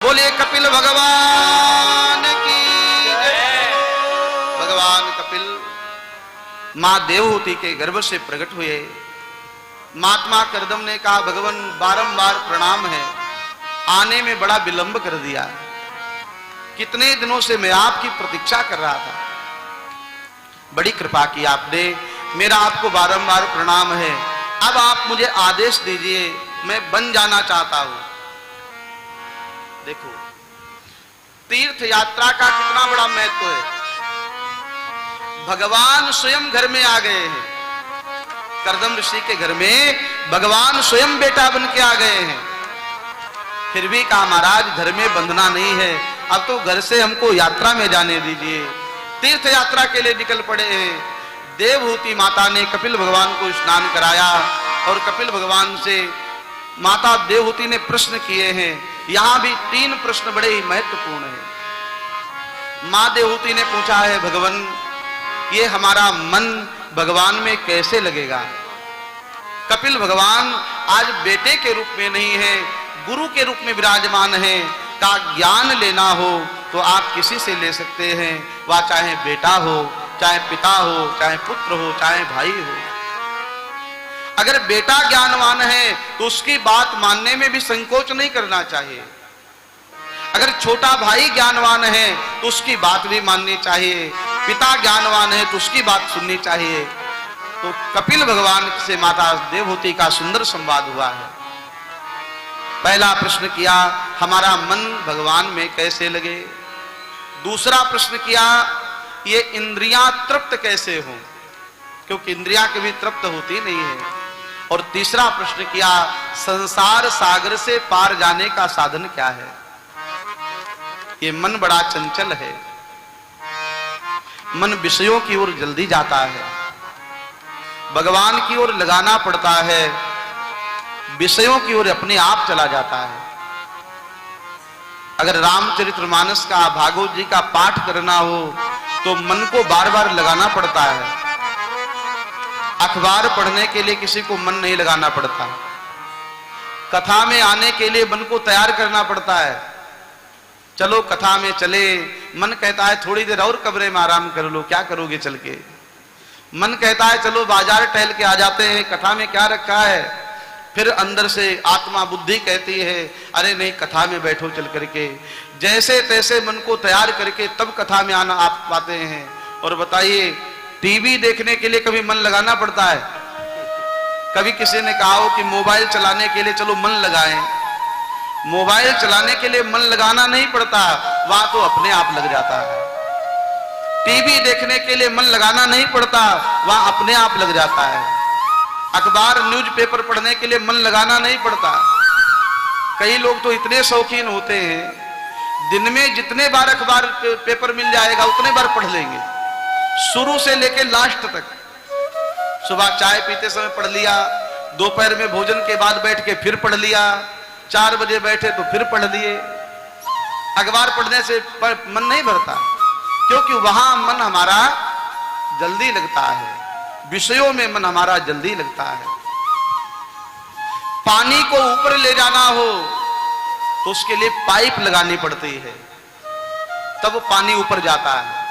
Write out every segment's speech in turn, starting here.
बोले कपिल भगवान की जय। भगवान कपिल मां देवहूति के गर्भ से प्रकट हुए। महात्मा करदम ने कहा, भगवान बारंबार प्रणाम है, आने में बड़ा विलंब कर दिया। कितने दिनों से मैं आपकी प्रतीक्षा कर रहा था, बड़ी कृपा की आपने, मेरा आपको बारंबार प्रणाम है। अब आप मुझे आदेश दीजिए, मैं बन जाना चाहता हूं। देखो तीर्थ यात्रा का कितना बड़ा महत्व है। भगवान स्वयं घर में आ गए हैं। करदम ऋषि के घर में भगवान स्वयं बेटा बन के आ गए हैं। फिर भी कहा, महाराज घर में बंधना नहीं है, अब तो घर से हमको यात्रा में जाने दीजिए। तीर्थ यात्रा के लिए निकल पड़े हैं। देवहूति माता ने कपिल भगवान को स्नान कराया और कपिल भगवान से माता देवहूति ने प्रश्न किए हैं। यहां भी 3 प्रश्न बड़े ही महत्वपूर्ण हैं। मां देवहूति ने पूछा है, भगवान ये हमारा मन भगवान में कैसे लगेगा? कपिल भगवान आज बेटे के रूप में नहीं है, गुरु के रूप में विराजमान है। का ज्ञान लेना हो तो आप किसी से ले सकते हैं, वह चाहे बेटा हो, चाहे पिता हो, चाहे पुत्र हो, चाहे भाई हो। अगर बेटा ज्ञानवान है तो उसकी बात मानने में भी संकोच नहीं करना चाहिए। अगर छोटा भाई ज्ञानवान है तो उसकी बात भी माननी चाहिए। पिता ज्ञानवान है तो उसकी बात सुननी चाहिए। तो कपिल भगवान से माता देवहूति का सुंदर संवाद हुआ है। पहला प्रश्न किया, हमारा मन भगवान में कैसे लगे? दूसरा प्रश्न किया, ये इंद्रियां तृप्त कैसे हों, क्योंकि इंद्रियां कभी तृप्त होती नहीं है। और तीसरा प्रश्न किया, संसार सागर से पार जाने का साधन क्या है? ये मन बड़ा चंचल है, मन विषयों की ओर जल्दी जाता है, भगवान की ओर लगाना पड़ता है, विषयों की ओर अपने आप चला जाता है। अगर रामचरितमानस का, भागवत जी का पाठ करना हो तो मन को बार बार लगाना पड़ता है। अखबार पढ़ने के लिए किसी को मन नहीं लगाना पड़ता। कथा में आने के लिए मन को तैयार करना पड़ता है। चलो कथा में चले, मन कहता है थोड़ी देर और कमरे में आराम कर लो, क्या करोगे चल के? मन कहता है चलो बाजार टहल के आ जाते हैं, कथा में क्या रखा है? फिर अंदर से आत्मा बुद्धि कहती है, अरे नहीं कथा में बैठो चल करके। जैसे तैसे मन को तैयार करके तब कथा में आना आप पाते हैं। और बताइए, टीवी देखने के लिए कभी मन लगाना पड़ता है? कभी किसी ने कहा हो कि मोबाइल चलाने के लिए चलो मन लगाएं। मोबाइल चलाने के लिए मन लगाना नहीं पड़ता, वहां तो अपने आप लग जाता है। टीवी देखने के लिए मन लगाना नहीं पड़ता, वहां अपने आप लग जाता है। अखबार न्यूज़पेपर पढ़ने के लिए मन लगाना नहीं पड़ता। कई लोग तो इतने शौकीन होते हैं, दिन में जितने बार अखबार पेपर मिल जाएगा उतने बार पढ़ लेंगे, शुरू से लेकर लास्ट तक। सुबह चाय पीते समय पढ़ लिया, दोपहर में भोजन के बाद बैठ के फिर पढ़ लिया, 4 बजे बैठे तो फिर पढ़ लिए। अखबार पढ़ने से मन नहीं भरता, क्योंकि वहां मन हमारा जल्दी लगता है, विषयों में मन हमारा जल्दी लगता है। पानी को ऊपर ले जाना हो तो उसके लिए पाइप लगानी पड़ती है, तब पानी ऊपर जाता है।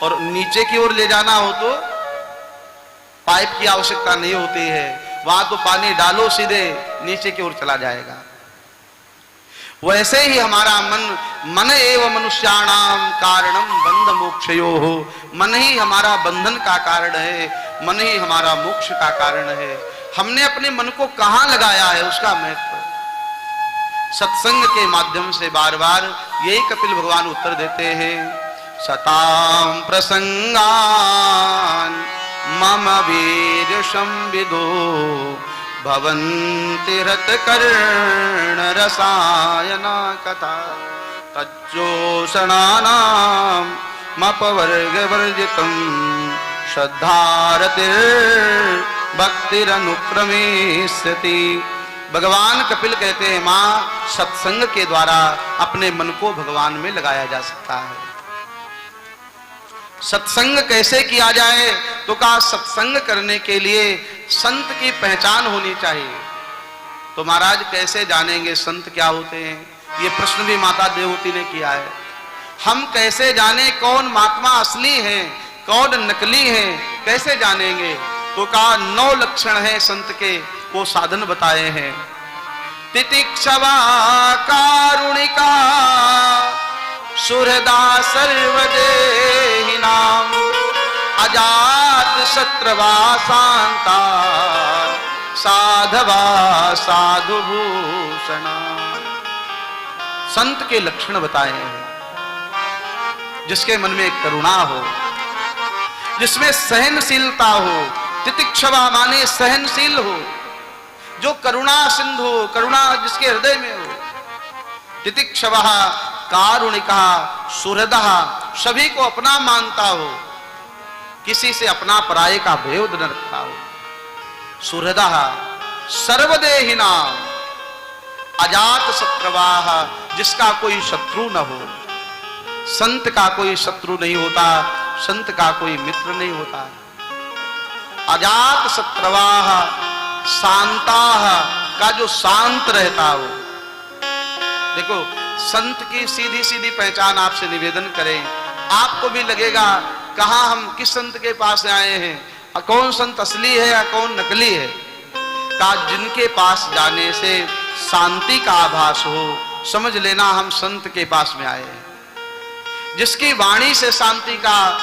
और नीचे की ओर ले जाना हो तो पाइप की आवश्यकता नहीं होती है, वहां तो पानी डालो सीधे नीचे की ओर चला जाएगा। वैसे ही हमारा मन एव मनुष्याणाम कारणम बंध मोक्षयोः, मन ही हमारा बंधन का कारण है, मन ही हमारा मोक्ष का कारण है। हमने अपने मन को कहां लगाया है उसका महत्व सत्संग के माध्यम से बार बार यही कपिल भगवान उत्तर देते हैं। सताम प्रसंगान मम वीर संविदो भवन्ति रत कर्ण रसायना कथा तज्जोषणानाम मपवर्ग वर्जितम श्रद्धारतिर भक्तिरनुक्रमेष्यति। भगवान कपिल कहते हैं, मां सत्संग के द्वारा अपने मन को भगवान में लगाया जा सकता है। सत्संग कैसे किया जाए? तो कहा सत्संग करने के लिए संत की पहचान होनी चाहिए। तो महाराज कैसे जानेंगे संत क्या होते हैं? ये प्रश्न भी माता देवहूति ने किया है। हम कैसे जाने कौन महात्मा असली है, कौन नकली है, कैसे जानेंगे? तो कहा 9 लक्षण है संत के, वो साधन बताए हैं। तितिक्षवा कारुणिका सुहृदा सर्वदेहिनाम अजात शत्रवा शांता साधवा साधुभूषणा। संत के लक्षण बताए हैं। जिसके मन में करुणा हो, जिसमें सहनशीलता हो। तितिक्षवा माने सहनशील हो, जो करुणा सिंधु हो, करुणा जिसके हृदय में हो। तितिक्षवा कारुणिका सुहृदा, सभी को अपना मानता हो, किसी से अपना पराये का भेद न रखता हो। सुहृदा सर्वदेहिना अजात शत्रवाह, जिसका कोई शत्रु न हो। संत का कोई शत्रु नहीं होता, संत का कोई मित्र नहीं होता। अजात शत्रवाह शांताह, का जो शांत रहता हो। देखो संत की सीधी सीधी पहचान आपसे निवेदन करें, आपको भी लगेगा कहां हम किस संत के पास आए हैं, कौन संत असली है या कौन नकली है। का जिनके पास जाने से शांति का आभास हो, समझ लेना हम संत के पास में आए हैं। जिसकी वाणी से शांति का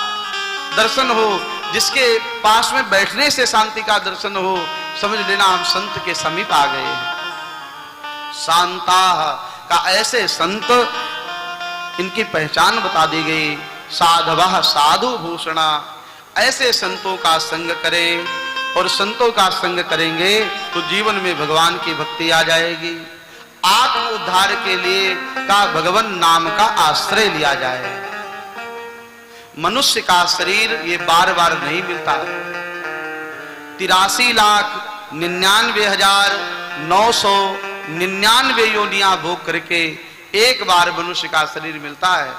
दर्शन हो, जिसके पास में बैठने से शांति का दर्शन हो, समझ लेना हम संत के समीप आ गए हैं। शांता का ऐसे संत, इनकी पहचान बता दी गई। साधवा साधु भूषणा, ऐसे संतों का संग करें, और संतों का संग करेंगे तो जीवन में भगवान की भक्ति आ जाएगी। आत्म उद्धार के लिए का भगवान नाम का आश्रय लिया जाए। मनुष्य का शरीर ये बार बार नहीं मिलता। 83,99,999 योनियां भोग करके एक बार मनुष्य का शरीर मिलता है।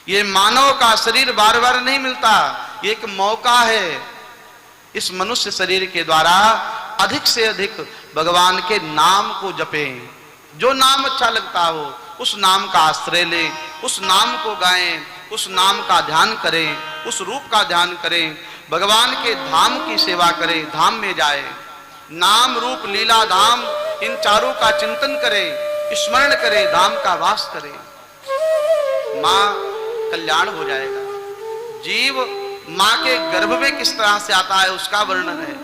ये मानव का शरीर बार बार नहीं मिलता, ये एक मौका है। इस मनुष्य शरीर के द्वारा अधिक से अधिक भगवान के नाम को जपें। जो नाम अच्छा लगता हो उस नाम का आश्रय लें, उस नाम को गाएं, उस नाम का ध्यान करें, उस रूप का ध्यान करें, भगवान के धाम की सेवा करें, धाम में जाए। नाम रूप लीला धाम, इन चारों का चिंतन करें, स्मरण करें, धाम का वास करें। मां कल्याण हो जाएगा। जीव मां के गर्भ में किस तरह से आता है उसका वर्णन है।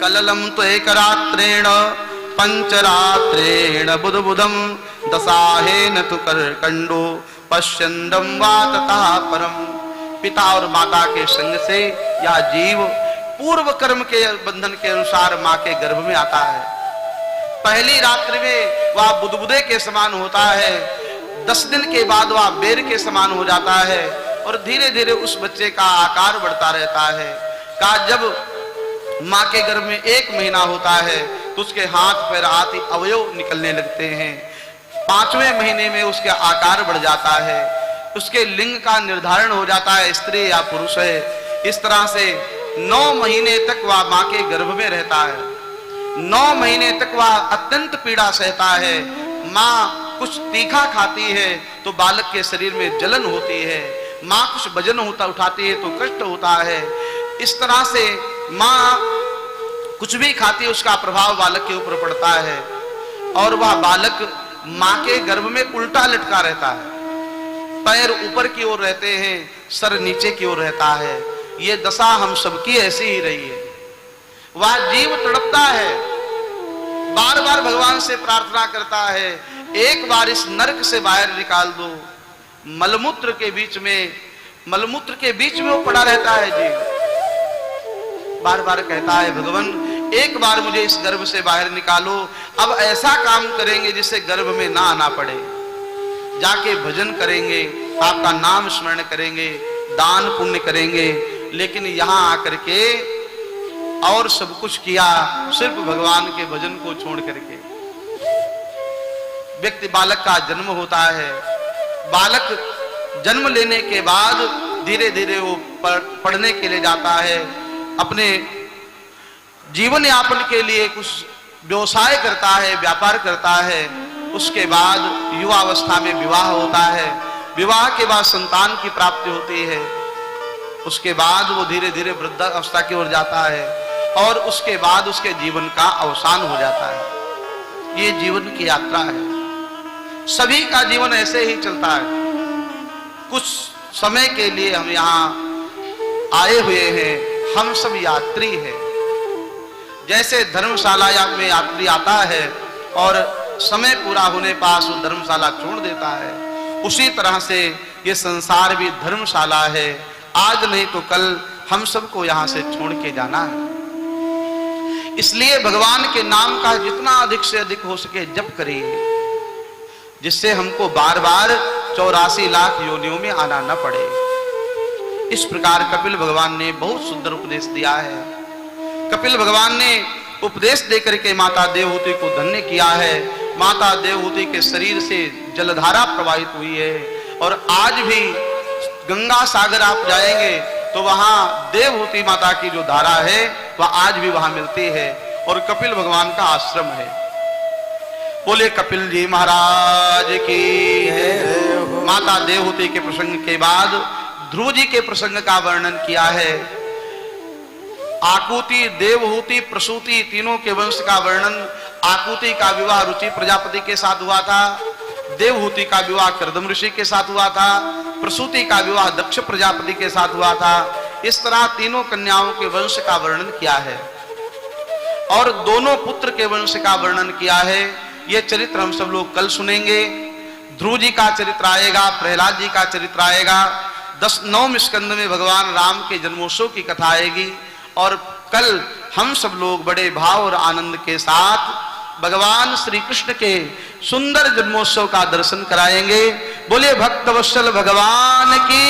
कललम तो एक रात्रेण पंचरात्रेण बुधबुधम दशाहेन तु करकंडो पश्यंदम वा तथा परम। पिता और माता के संग से यह जीव पूर्व कर्म के बंधन के अनुसार मां के गर्भ में आता है। पहली रात्रि में वह बुदबुदे के समान होता है, 10 दिन के बाद वह बेर के समान हो जाता है, और धीरे धीरे उस बच्चे का आकार बढ़ता रहता है। का जब मां के गर्भ में 1 महीना होता है तो उसके हाथ पैर आदि अवयव निकलने लगते हैं। 5वें महीने में उसका आकार बढ़ जाता है, उसके लिंग का निर्धारण हो जाता है, स्त्री या पुरुष है। इस तरह से 9 महीने तक वह मां के गर्भ में रहता है। 9 महीने तक वह अत्यंत पीड़ा सहता है। मां कुछ तीखा खाती है तो बालक के शरीर में जलन होती है, मां कुछ वजन उठाती है तो कष्ट होता है। इस तरह से मां कुछ भी खाती है उसका प्रभाव बालक के ऊपर पड़ता है, और वह बालक मां के गर्भ में उल्टा लटका रहता है। पैर ऊपर की ओर रहते हैं, सर नीचे की ओर रहता है। ये दशा हम सबकी ऐसी ही रही है। वह जीव तड़पता है, बार बार भगवान से प्रार्थना करता है, एक बार इस नरक से बाहर निकाल दो। मलमूत्र के बीच में वो पड़ा रहता है जीव। बार बार कहता है भगवान एक बार मुझे इस गर्भ से बाहर निकालो। अब ऐसा काम करेंगे जिससे गर्भ में ना आना पड़े। जाके भजन करेंगे, आपका नाम स्मरण करेंगे, दान पुण्य करेंगे, लेकिन यहां आकर के और सब कुछ किया सिर्फ भगवान के भजन को छोड़ करके। व्यक्ति बालक का जन्म होता है, बालक जन्म लेने के बाद धीरे धीरे वो पढ़ने के लिए जाता है, अपने जीवन यापन के लिए कुछ व्यवसाय करता है, व्यापार करता है। उसके बाद युवा अवस्था में विवाह होता है, विवाह के बाद संतान की प्राप्ति होती है। उसके बाद वो धीरे धीरे वृद्धावस्था की ओर जाता है और उसके बाद उसके जीवन का अवसान हो जाता है। ये जीवन की यात्रा है, सभी का जीवन ऐसे ही चलता है। कुछ समय के लिए हम यहाँ आए हुए हैं, हम सब यात्री हैं। जैसे धर्मशाला में यात्री आता है और समय पूरा होने पास वो धर्मशाला छोड़ देता है, उसी तरह से ये संसार भी धर्मशाला है। आज नहीं तो कल हम सबको यहाँ से छोड़ के जाना है। इसलिए भगवान के नाम का जितना अधिक से अधिक हो सके जप करिए, जिससे हमको बार बार 84 लाख योनियों में आना न पड़े। इस प्रकार कपिल भगवान ने बहुत सुंदर उपदेश दिया है। कपिल भगवान ने उपदेश देकर के माता देवहूति को धन्य किया है। माता देवहूति के शरीर से जलधारा प्रवाहित हुई है और आज भी गंगा सागर आप जाएंगे तो वहां देवहूति माता की जो धारा है वह आज भी वहां मिलती है और कपिल भगवान का आश्रम है। बोले कपिल जी महाराज की है। माता देवहूति के प्रसंग के बाद ध्रुव जी के प्रसंग का वर्णन किया है। आकुति, देवहूति, प्रसूति तीनों के वंश का वर्णन। आकुति का विवाह रुचि प्रजापति के साथ हुआ था, देवहूति का विवाह कर्दम ऋषि के साथ हुआ था, प्रसूति का विवाह दक्ष प्रजापति के साथ हुआ था। इस तरह तीनों कन्याओं के वंश का वर्णन किया है और दोनों पुत्र के वंश का वर्णन किया है। ये चरित्र हम सब लोग कल सुनेंगे। ध्रुव जी का चरित्र आएगा, प्रहलाद जी का चरित्र आएगा। 9वें स्कंद में भगवान राम के जन्मोत्सव की कथा आएगी और कल हम सब लोग बड़े भाव और आनंद के साथ भगवान श्री कृष्ण के सुंदर जन्मोत्सव का दर्शन कराएंगे। बोले भक्तवत्सल भगवान की।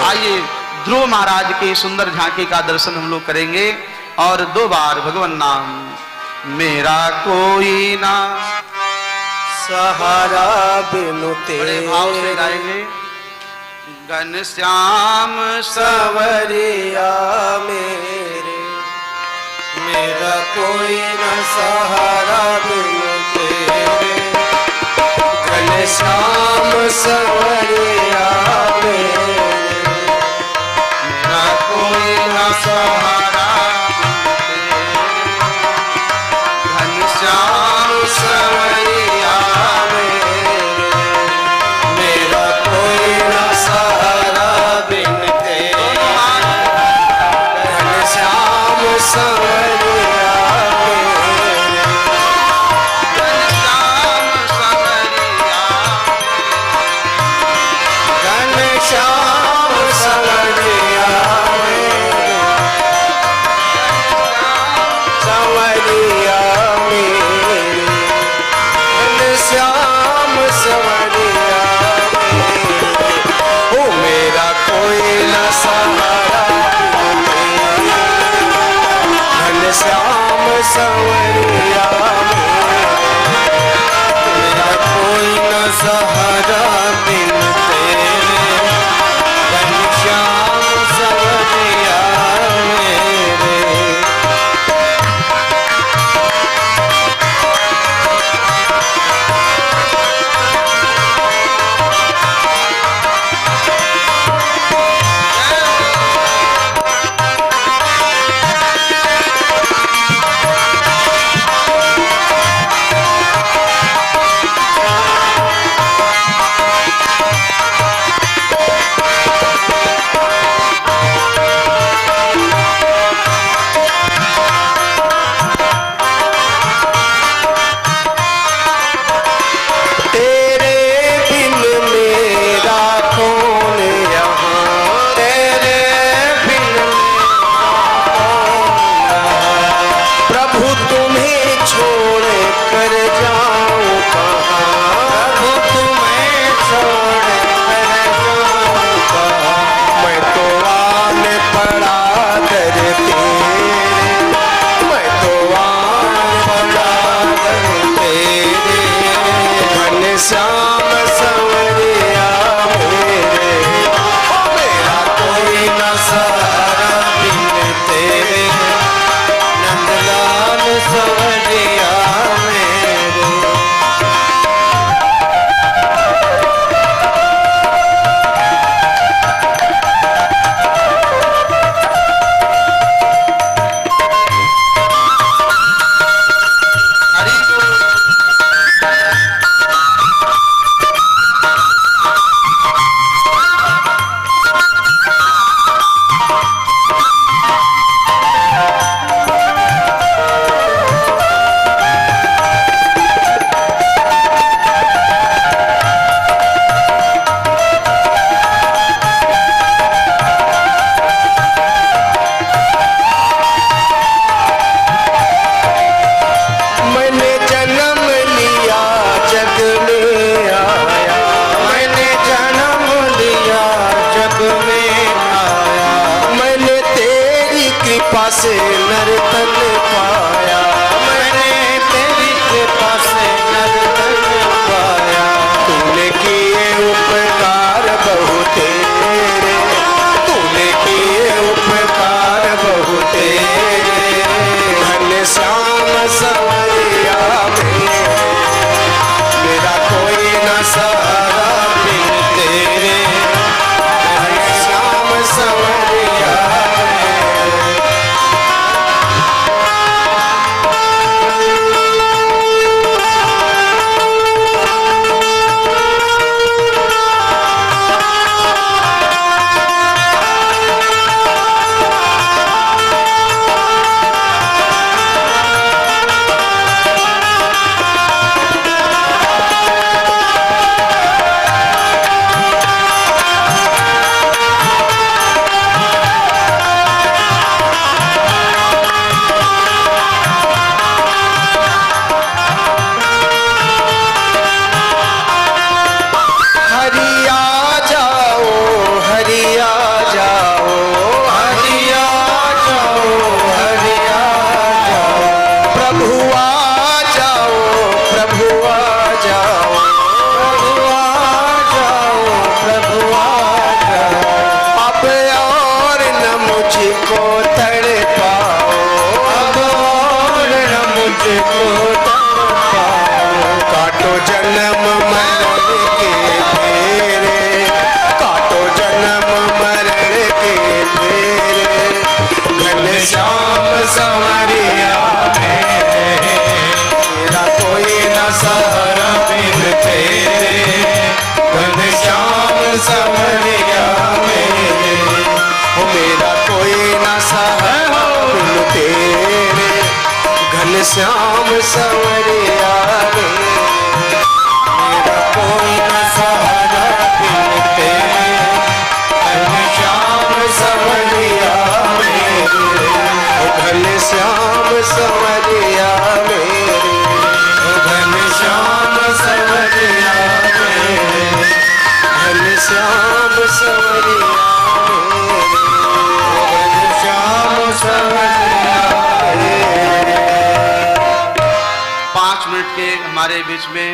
आइए ध्रुव महाराज की सुंदर झांकी का दर्शन हम लोग करेंगे और 2 बार भगवान नाम मेरा कोई ना सहारा बिनु तेरे। बड़े भाव से गाएंगे। घनश्याम सवरिया मेरे, मेरा कोई न सहारा बिनु तेरे। घनश्याम सवरिया मेरे, मेरा कोई न सहारा बिनु तेरे। घनश्याम सवरिया मेरे, मेरा कोई न सहारा बिन तेरे। घनश्याम सवरिया मेरे, घनश्याम सवरिया, घनश्याम से नर्तन पाया, मैंने तेरी कृपा से नर्तन पाया। तूने किए उपकार बहु तेरे, तूने किए उपकार बहु तेरे। घनश्याम संवरिया मेरा कोई न सहारा बिन तेरे। घनश्याम संवरिया श्याम संवरिया मेरा कोई न सहारा बिन तेरे। घनश्याम संवरिया घनश्याम संवरिया मेरे, घनश्याम संवरिया घनश्याम संवरिया घनश्याम संवरिया। 5 मिनट के हमारे बीच में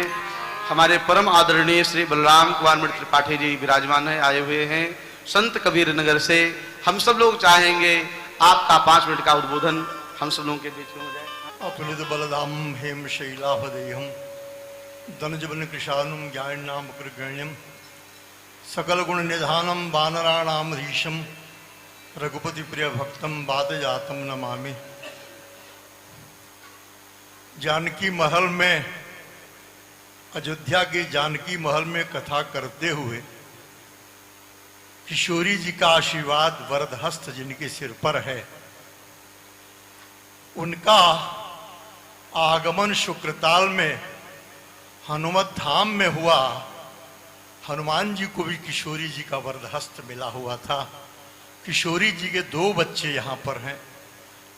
हमारे परम आदरणीय श्री बलराम कुमार मित्र त्रिपाठी जी विराजमान है, आए हुए हैं संत कबीर नगर से। हम सब लोग चाहेंगे आपका 5 मिनट का उद्बोधन हम सब लोगों के बीच में हो जाए। अतुलित बलदाम हेम शैलाभदेहम धनजवन कृशानुम ज्ञानाम कृगण्यम सकल गुण निधानम वानराणाम धीशम रघुपति प्रिय भक्तम बादजातम नमामि। जानकी महल में, अयोध्या के जानकी महल में कथा करते हुए किशोरी जी का आशीर्वाद वरद हस्त जिनके सिर पर है, उनका आगमन शुक्रताल में हनुमत धाम में हुआ। हनुमान जी को भी किशोरी जी का वरद हस्त मिला हुआ था। किशोरी जी के 2 बच्चे यहाँ पर हैं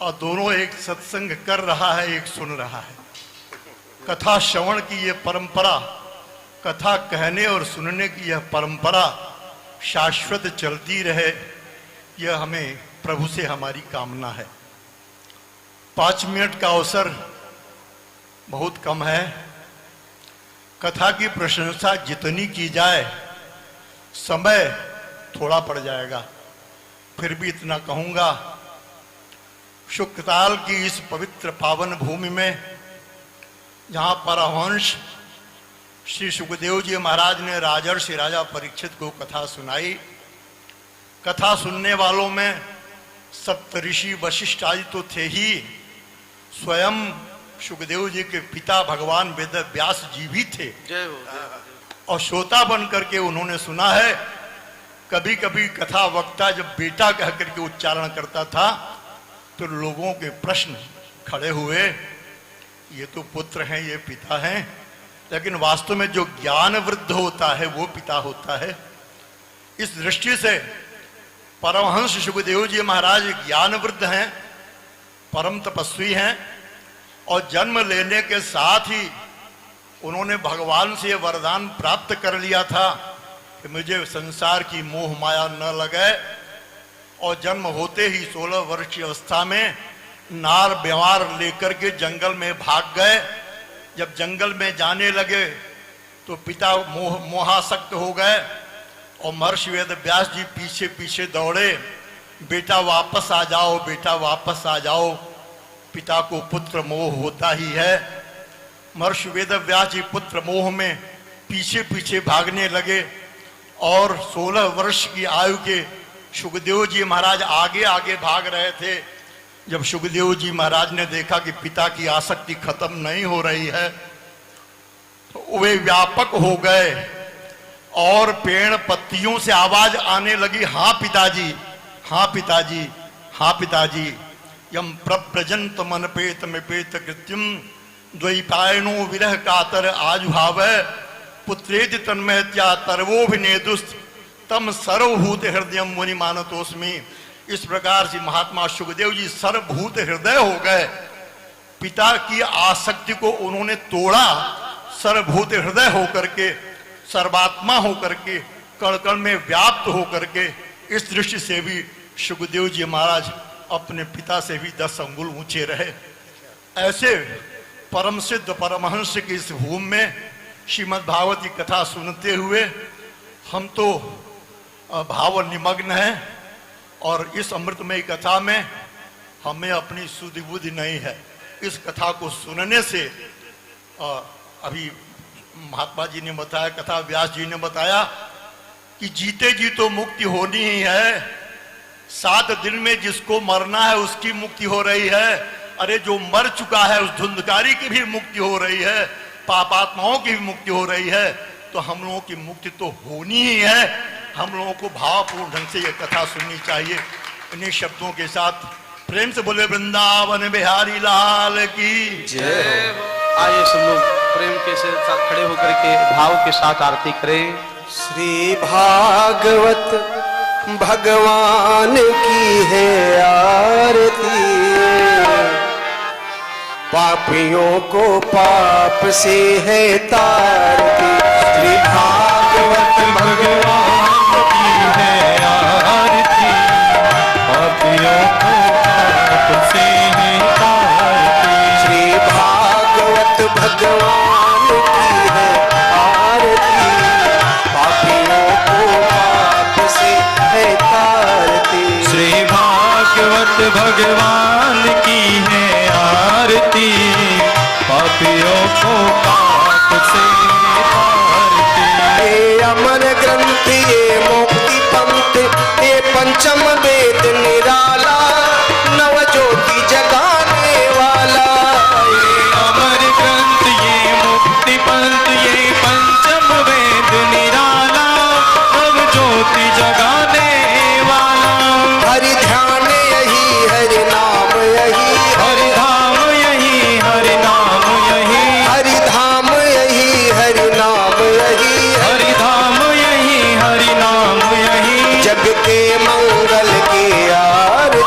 और दोनों एक सत्संग कर रहा है, एक सुन रहा है। कथा श्रवण की यह परंपरा, कथा कहने और सुनने की यह परंपरा शाश्वत चलती रहे, यह हमें प्रभु से हमारी कामना है। 5 मिनट का अवसर बहुत कम है। कथा की प्रशंसा जितनी की जाए समय थोड़ा पड़ जाएगा, फिर भी इतना कहूंगा। शुक्रताल की इस पवित्र पावन भूमि में जहां परमहंस श्री सुखदेव जी महाराज ने राजर्षि राजा परीक्षित को कथा सुनाई, कथा सुनने वालों में सप्तऋषि वशिष्ठ आदि तो थे ही, स्वयं सुखदेव जी के पिता भगवान वेद व्यास जी भी थे। और श्रोता बन करके उन्होंने सुना है। कभी कभी कथा वक्ता जब बेटा कह करके उच्चारण करता था तो लोगों के प्रश्न खड़े हुए, ये तो पुत्र हैं, ये पिता हैं, लेकिन वास्तव में जो ज्ञान वृद्ध होता है वो पिता होता है। इस दृष्टि से परमहंस सुखदेव जी महाराज ज्ञान वृद्ध हैं, परम तपस्वी हैं, और जन्म लेने के साथ ही उन्होंने भगवान से वरदान प्राप्त कर लिया था कि मुझे संसार की मोह माया न लगे और जन्म होते ही 16 वर्ष की अवस्था में नार व्यवहार लेकर के जंगल में भाग गए। जब जंगल में जाने लगे तो पिता मोहासक्त हो गए और महर्षि वेद व्यास जी पीछे पीछे दौड़े, बेटा वापस आ जाओ, बेटा वापस आ जाओ। पिता को पुत्र मोह होता ही है। महर्षि वेद व्यास जी पुत्र मोह में पीछे पीछे भागने लगे और 16 वर्ष की आयु के सुखदेव जी महाराज आगे आगे भाग रहे थे। जब सुखदेव जी महाराज ने देखा कि पिता की आसक्ति खत्म नहीं हो रही है तो वे व्यापक हो गए और पेड़ पत्तियों से आवाज आने लगी, हाँ पिताजी, हाँ पिताजी, हाँ पिताजी। यम प्रजंत मन पेत में पेत कृत्यम द्वैपायनो विरह कातर आजुभाव पुत्रेति तन्मयत्या तरवोभिनेदुस्त तम सर्वभूत हृदय मुनि मानतोस्मि। इस प्रकार से महात्मा सुखदेव जी सर्वभूत हृदय हो गए। पिता की आसक्ति को उन्होंने तोड़ा, सर्वभूत हृदय होकर के, सर्वात्मा होकर के, कण कण में व्याप्त होकर के। इस दृष्टि से भी सुखदेव जी महाराज अपने पिता से भी 10 अंगुल ऊंचे रहे। ऐसे परम सिद्ध परमहंस की इस भूमि में श्रीमद् भागवत की कथा सुनते हुए हम तो भाव निमग्न हैं और इस अमृतमय कथा में हमें अपनी सुधि बुद्धि नहीं है। इस कथा को सुनने से अभी महात्मा जी ने बताया, कथा व्यास जी ने बताया कि जीते जी तो मुक्ति होनी ही है। 7 दिन में जिसको मरना है उसकी मुक्ति हो रही है। अरे जो मर चुका है उस धुंधकारी की भी मुक्ति हो रही है, पापात्माओं की भी मुक्ति हो रही है। तो हम लोगों की मुक्ति तो होनी ही है। हम लोगों को भावपूर्ण ढंग से ये कथा सुननी चाहिए। इन्हीं शब्दों के साथ प्रेम से बोले वृंदावन बिहारी लाल की जय हो। आइए सब लोग प्रेम के साथ खड़े होकर के भाव के साथ आरती करें। श्री भागवत भगवान की है आरती, पापियों को पाप से है तारती। श्री भागवत भगवान की है आरती, पापियों को पाप से है तारती। श्री भागवत भगवान की है आरती, पापियों को पाप से है तारती। श्री भागवत भगवान की है आरती, पापियों को पाप से तारती। ये अमर ग्रंथ, ये मुक्ति पंथ, ये पंचम वेद निराला, नव ज्योति जगाने वाला। ये अमर ग्रंथ, ये मुक्ति पंथ, ये पंचम वेद निराला, नव ज्योति जगाने वाला। हरि ध्यान यही, हरि नाम यही, हरि धाम यही, हरि नाम यही, हरि धाम यही, हरि नाम यही, हरि धाम यही, हरि नाम यही। जग के मंगल की आरती,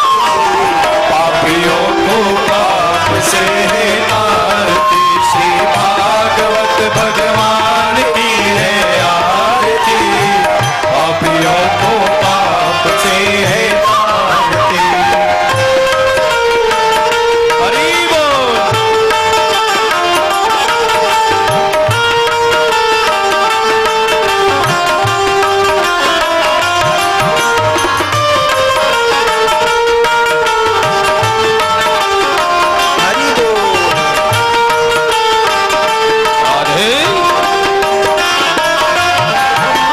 पापियों को पाप से है आरती। श्री भागवत भगवान की है आरती, पापियों को पाप से है तारती। हरि बोल। हरि बोल।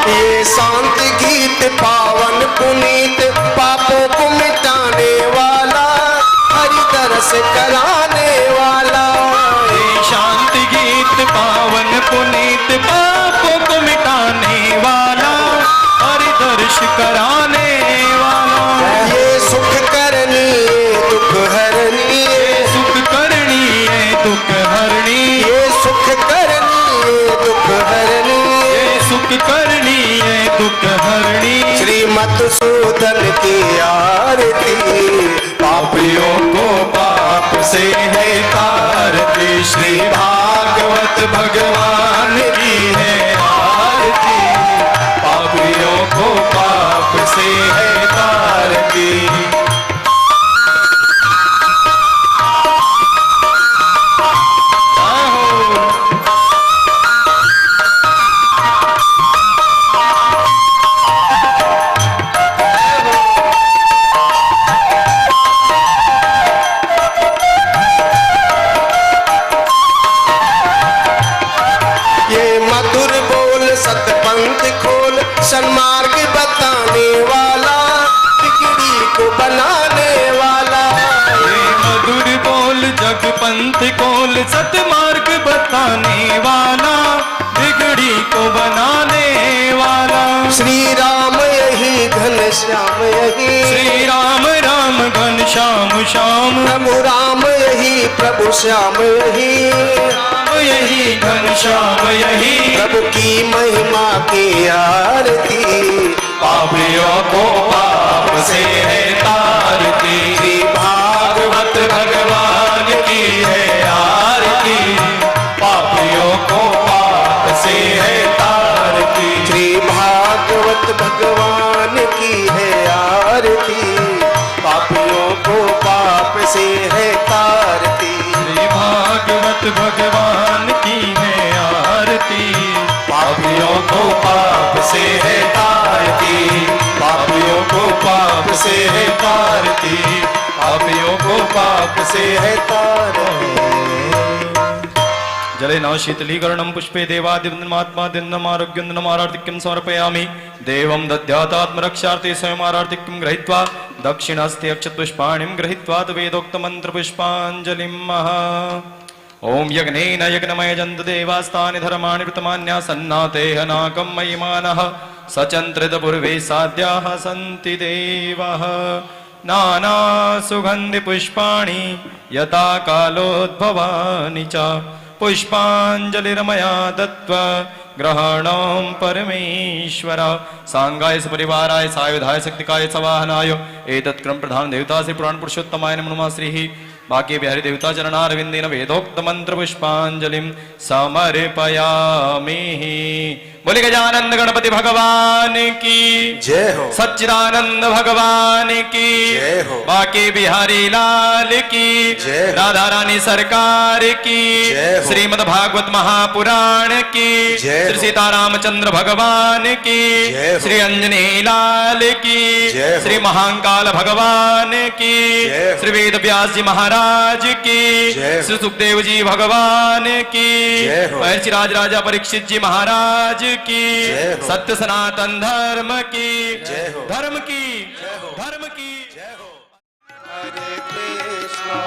ये शांति गीत पावन पुनीत, पापों को मिटाने वाला, हरि दरस कराने वाला। ये शांति गीत पावन पुनीत, पापों को मिटाने वाला, हरि दर्श कराने वाला। ये सुख करनी, ये दुख हरनी, ये सुख करनी, ये दुख हरनी, ये सुख करनी, ये दुख हरनी, ये सुख करनी, ये दुख हरनी। श्रीमत सूदन की आरती, पापियों को पाप से है तारती। श्री भागवत भगवान की है आरती, पापियों को पाप से है तारती। श्याम श्याम प्रभु राम यही प्रभु श्याम यही यही घनश्याम यही प्रभु की महिमा की आरती पापियों को पाप से है तारती श्री भागवत भगवान की है आरती पापियों को पाप से है तारती श्री भागवत भगवान की है आरती पापियों को पाप से है तारती श्री भागवत भगवान की है आरती पापियों को पाप से है तारती पापियों को पाप से है तारती पापियों को पाप से है तारती जलेन शीतलीकरणं पुष्पे देवादिवन्दनमात्मा दिन्नमारोग्यन्दनमारार्तिक्यं समर्पयामि देवं दद्यातात्मरक्षार्थे स्वयमारार्तिक्यं गृहीत्वा दक्षिणहस्ते अक्षतपुष्पाणिं गृहीत्वा वेदोक्तमन्त्रपुष्पाञ्जलिं ॐ यज्ञेन यज्ञमयजन्त देवास्तानि धर्माणि कृतमान्यासन्नातेह नाकं मयिमानः सचन्त्रितपूर्वे साध्याः सन्ति देवः नानासुगन्धिपुष्पाणि यथा कालोद्भवानि च पुष्पाञ्जलिर्मया दत्त्वा ग्रहणं परमेश्वर सांगाय सपरिवाराय सायुधाय शक्तिकाय सवाहनाय एतत्क्रम प्रधान देवता श्री पुराण पुरुषोत्तमाय नमो नमः श्रीः बाकी बिहारी देवता चरणारविंदेन वेदोक्त मंत्र पुष्पांजलिं समर्पयामि। बोले गजानंद गणपति भगवान की जय हो सच्चिदानंद भगवान की जय हो बाकी बिहारी लाल की जय हो राधा रानी सरकार की जय हो श्रीमद् भागवत महापुराण की जय हो श्री सीतारामचंद्र भगवान की जय हो श्री अंजनेय लाल की जय हो श्री महाकाल भगवान की जय हो श्री वेद व्यास जी महाराज की जय हो श्री सुखदेव जी भगवान की जय हो महर्षि राजराजा परीक्षित जी महाराज की जय हो सत्य सनातन धर्म की जय हो धर्म की जय हो धर्म की जय हो हरे कृष्णा